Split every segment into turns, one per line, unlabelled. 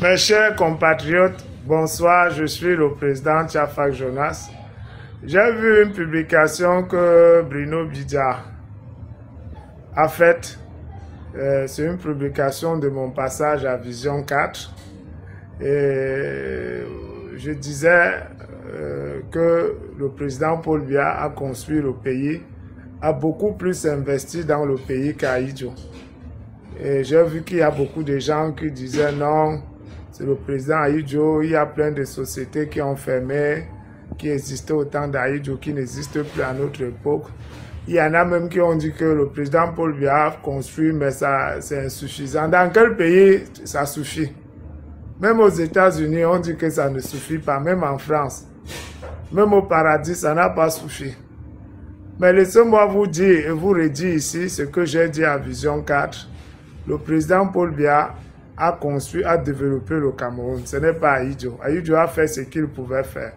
Mes chers compatriotes, bonsoir, je suis le président Tchafak Jonas. J'ai vu une publication que Bruno Bidja a faite. C'est une publication de mon passage à Vision 4. Et je disais que le président Paul Biya a construit le pays, a beaucoup plus investi dans le pays qu'Ahidjo. Et j'ai vu qu'il y a beaucoup de gens qui disaient non, c'est le président Ahidjo, il y a plein de sociétés qui ont fermé, qui existaient au temps d'Ahidjo, qui n'existent plus à notre époque. Il y en a même qui ont dit que le président Paul Biya a construit, mais ça c'est insuffisant. Dans quel pays ça suffit? Même aux États-Unis, on dit que ça ne suffit pas, même en France. Même au paradis, ça n'a pas suffi. Mais laissez-moi vous dire et vous redire ici ce que j'ai dit à Vision 4. Le président Paul Biya a construit, a développé le Cameroun. Ce n'est pas Ahidjo. Ahidjo a fait ce qu'il pouvait faire.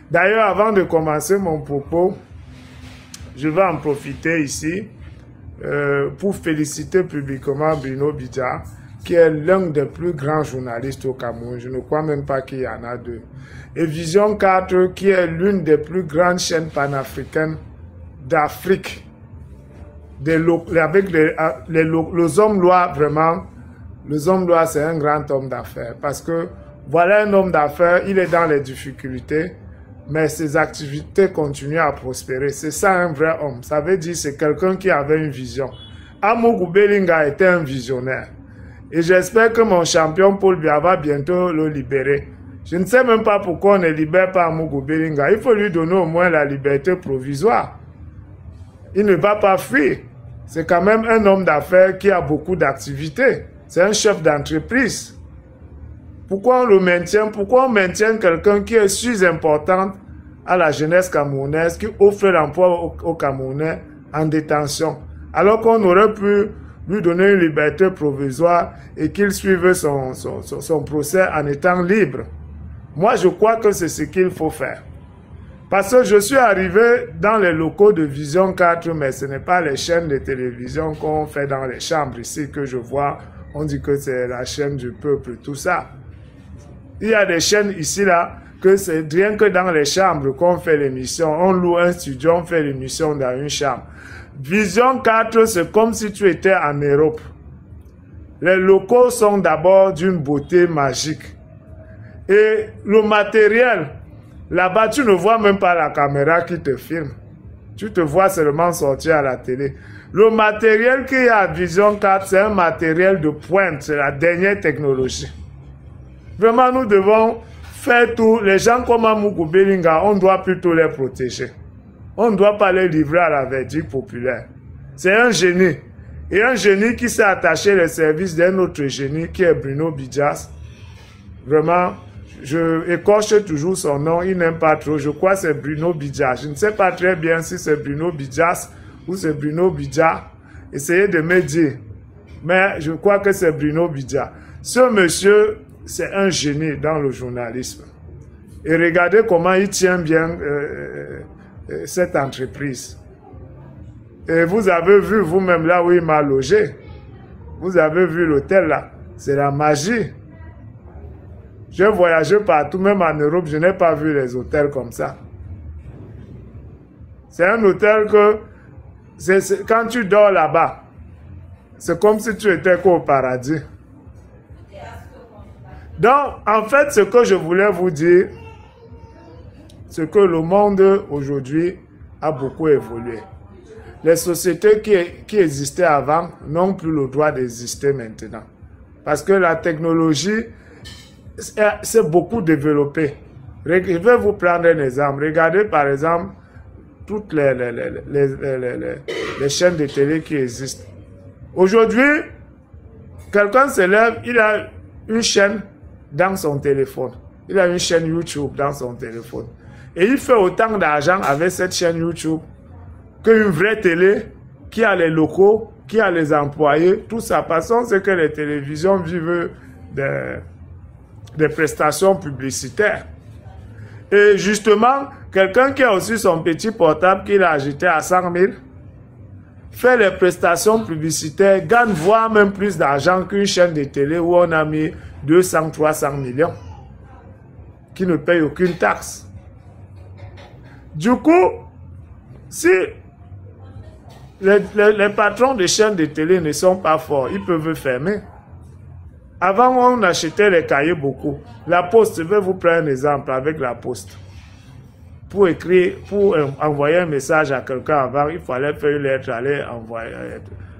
D'ailleurs, avant de commencer mon propos, je vais en profiter ici pour féliciter publiquement Bruno Bidja, qui est l'un des plus grands journalistes au Cameroun. Je ne crois même pas qu'il y en a deux. Et Vision 4, qui est l'une des plus grandes chaînes panafricaines d'Afrique. Avec les hommes lois, vraiment, les hommes lois, c'est un grand homme d'affaires. Parce que voilà un homme d'affaires, il est dans les difficultés, mais ses activités continuent à prospérer. C'est ça un vrai homme. Ça veut dire que c'est quelqu'un qui avait une vision. Amougou Belinga était un visionnaire. Et j'espère que mon champion Paul Biya va bientôt le libérer. Je ne sais même pas pourquoi on ne libère pas Amougou Belinga. Il faut lui donner au moins la liberté provisoire. Il ne va pas fuir. C'est quand même un homme d'affaires qui a beaucoup d'activités. C'est un chef d'entreprise. Pourquoi on le maintient? Pourquoi on maintient quelqu'un qui est si important à la jeunesse camerounaise, qui offre l'emploi aux Camerounais en détention, alors qu'on aurait pu lui donner une liberté provisoire et qu'il suive son procès en étant libre? Moi, je crois que c'est ce qu'il faut faire. Parce que je suis arrivé dans les locaux de Vision 4, mais ce n'est pas les chaînes de télévision qu'on fait dans les chambres ici que je vois. On dit que c'est la chaîne du peuple, tout ça. Il y a des chaînes ici, là, que c'est rien que dans les chambres qu'on fait l'émission. On loue un studio, on fait l'émission dans une chambre. Vision 4, c'est comme si tu étais en Europe. Les locaux sont d'abord d'une beauté magique. Et le matériel, là-bas, tu ne vois même pas la caméra qui te filme. Tu te vois seulement sortir à la télé. Le matériel qu'il y a à Vision 4, c'est un matériel de pointe. C'est la dernière technologie. Vraiment, nous devons faire tout. Les gens comme Amougou Belinga, on doit plutôt les protéger. On ne doit pas les livrer à la verdict populaire. C'est un génie. Et un génie qui s'est attaché les services d'un autre génie qui est Bruno Bidja. Vraiment, je écorche toujours son nom, il n'aime pas trop. Je crois que c'est Bruno Bidja. Je ne sais pas très bien si c'est Bruno Bidja ou c'est Bruno Bidja. Essayez de me dire. Mais je crois que c'est Bruno Bidja. Ce monsieur, c'est un génie dans le journalisme. Et regardez comment il tient bien cette entreprise. Et vous avez vu vous-même là où il m'a logé. Vous avez vu l'hôtel là. C'est la magie. J'ai voyagé partout, même en Europe, je n'ai pas vu les hôtels comme ça. C'est un hôtel que, quand tu dors là-bas, c'est comme si tu étais au paradis. Donc, en fait, ce que je voulais vous dire, c'est que le monde aujourd'hui a beaucoup évolué. Les sociétés qui existaient avant n'ont plus le droit d'exister maintenant. Parce que la technologie s'est beaucoup développée. Je vais vous prendre un exemple. Regardez par exemple toutes les chaînes de télé qui existent. Aujourd'hui, quelqu'un se lève, il a une chaîne dans son téléphone. Il a une chaîne YouTube dans son téléphone. Et il fait autant d'argent avec cette chaîne YouTube qu'une vraie télé qui a les locaux, qui a les employés. Tout ça, passons, c'est que les télévisions vivent des prestations publicitaires. Et justement, quelqu'un qui a aussi son petit portable qu'il a acheté à 100 000, fait les prestations publicitaires, gagne voire même plus d'argent qu'une chaîne de télé où on a mis 200, 300 millions, qui ne payent aucune taxe. Du coup, si les patrons de chaînes de télé ne sont pas forts, ils peuvent fermer. Avant, on achetait les cahiers beaucoup. La Poste, je vais vous prendre un exemple avec la Poste. Pour écrire, pour envoyer un message à quelqu'un avant, il fallait faire une lettre,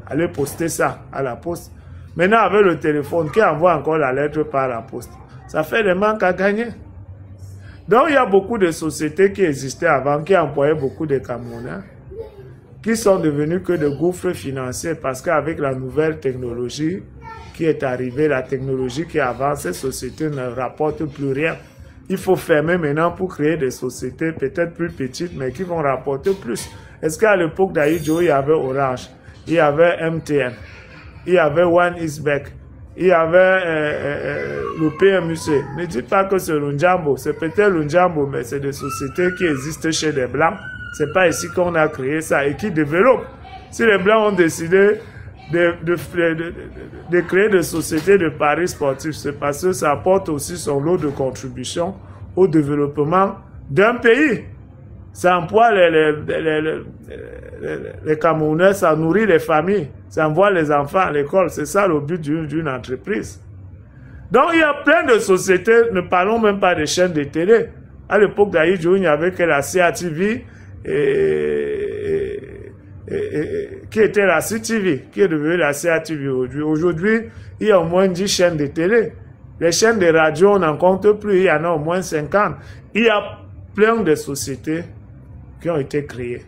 aller poster ça à la Poste. Maintenant, avec le téléphone, qui envoie encore la lettre par la Poste? Ça fait des manques à gagner. Donc, il y a beaucoup de sociétés qui existaient avant, qui employaient beaucoup de Camerounais, qui sont devenus que de gouffres financiers parce qu'avec la nouvelle technologie qui est arrivée, la technologie qui avance, ces sociétés ne rapportent plus rien. Il faut fermer maintenant pour créer des sociétés peut-être plus petites, mais qui vont rapporter plus. Est-ce qu'à l'époque d'Aïdjo, il y avait Orange, il y avait MTN, il y avait One Isbeck, il y avait le PMUC. Ne dites pas que c'est l'Unjambo, c'est peut-être l'Unjambo, mais c'est des sociétés qui existent chez les Blancs. C'est pas ici qu'on a créé ça et qui développent. Si les Blancs ont décidé de créer des sociétés de paris sportifs, c'est parce que ça apporte aussi son lot de contribution au développement d'un pays. Ça emploie les Camerounais, ça nourrit les familles, ça envoie les enfants à l'école. C'est ça le but d'une entreprise. Donc il y a plein de sociétés, ne parlons même pas des chaînes de télé. À l'époque d'Aïdjo, il n'y avait que la CATV qui était la CTV, qui est devenue la CATV aujourd'hui. Aujourd'hui, il y a au moins 10 chaînes de télé. Les chaînes de radio, on n'en compte plus, il y en a au moins 50. Il y a plein de sociétés qui ont été créées,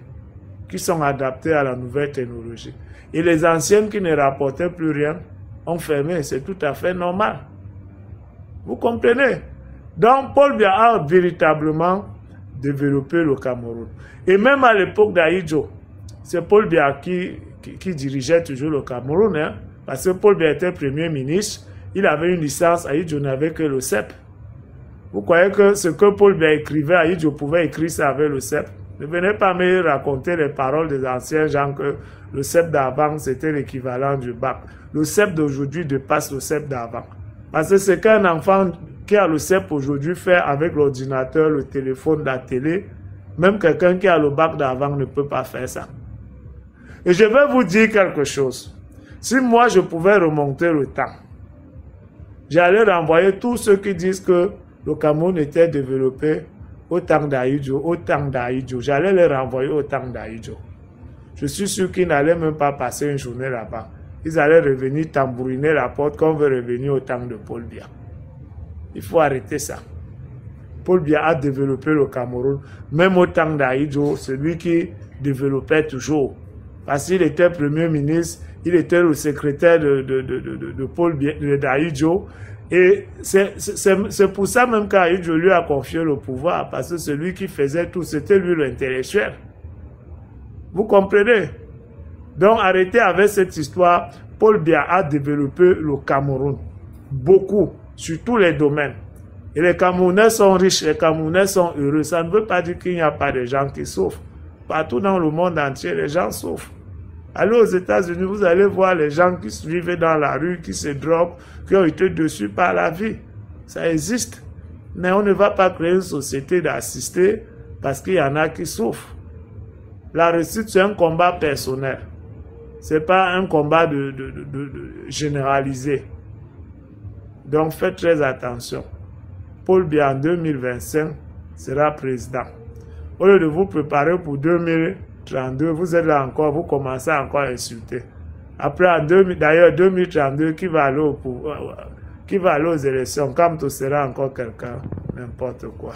qui sont adaptées à la nouvelle technologie. Et les anciennes qui ne rapportaient plus rien ont fermé, c'est tout à fait normal. Vous comprenez? Donc, Paul Biya a véritablement développé le Cameroun. Et même à l'époque d'Aïdjo, c'est Paul Biya qui dirigeait toujours le Cameroun, hein, parce que Paul Biya était Premier ministre, il avait une licence, Aïdjo n'avait que le CEP. Vous croyez que ce que Paul Biya écrivait, Aïdjo pouvait écrire ça avec le CEP? Ne venez pas me raconter les paroles des anciens gens que le CEP d'avant, c'était l'équivalent du bac. Le CEP d'aujourd'hui dépasse le CEP d'avant. Parce que c'est qu'un enfant qui a le CEP aujourd'hui fait avec l'ordinateur, le téléphone, la télé, même quelqu'un qui a le bac d'avant ne peut pas faire ça. Et je vais vous dire quelque chose. Si moi je pouvais remonter le temps, j'allais renvoyer tous ceux qui disent que le Cameroun était développé au temps d'Aïdjo, j'allais les renvoyer au temps d'Aïdjo. Je suis sûr qu'ils n'allaient même pas passer une journée là-bas. Ils allaient revenir tambouriner la porte comme veut revenir au temps de Paul Biya. Il faut arrêter ça. Paul Biya a développé le Cameroun, même au temps d'Aïdjo, celui qui développait toujours. Parce qu'il était Premier ministre, il était le secrétaire de Paul Biya, d'Aïdjo. Et c'est pour ça même qu'Aïdjo lui a confié le pouvoir, parce que celui qui faisait tout, c'était lui l'intellectuel. Vous comprenez? Donc arrêtez avec cette histoire. Paul Biya a développé le Cameroun. Beaucoup, sur tous les domaines. Et les Camerounais sont riches, les Camerounais sont heureux. Ça ne veut pas dire qu'il n'y a pas de gens qui souffrent. Partout dans le monde entier, les gens souffrent. Allez aux États-Unis, vous allez voir les gens qui se vivent dans la rue, qui se droguent, qui ont été déçus par la vie. Ça existe. Mais on ne va pas créer une société d'assister parce qu'il y en a qui souffrent. La réussite, c'est un combat personnel. Ce n'est pas un combat généralisé. Donc faites très attention. Paul Biya en 2025 sera président. Au lieu de vous préparer pour 2032, vous êtes là encore, vous commencez encore à insulter. Après, d'ailleurs, 2032, qui va aller aux élections, comme tout sera encore quelqu'un, n'importe quoi.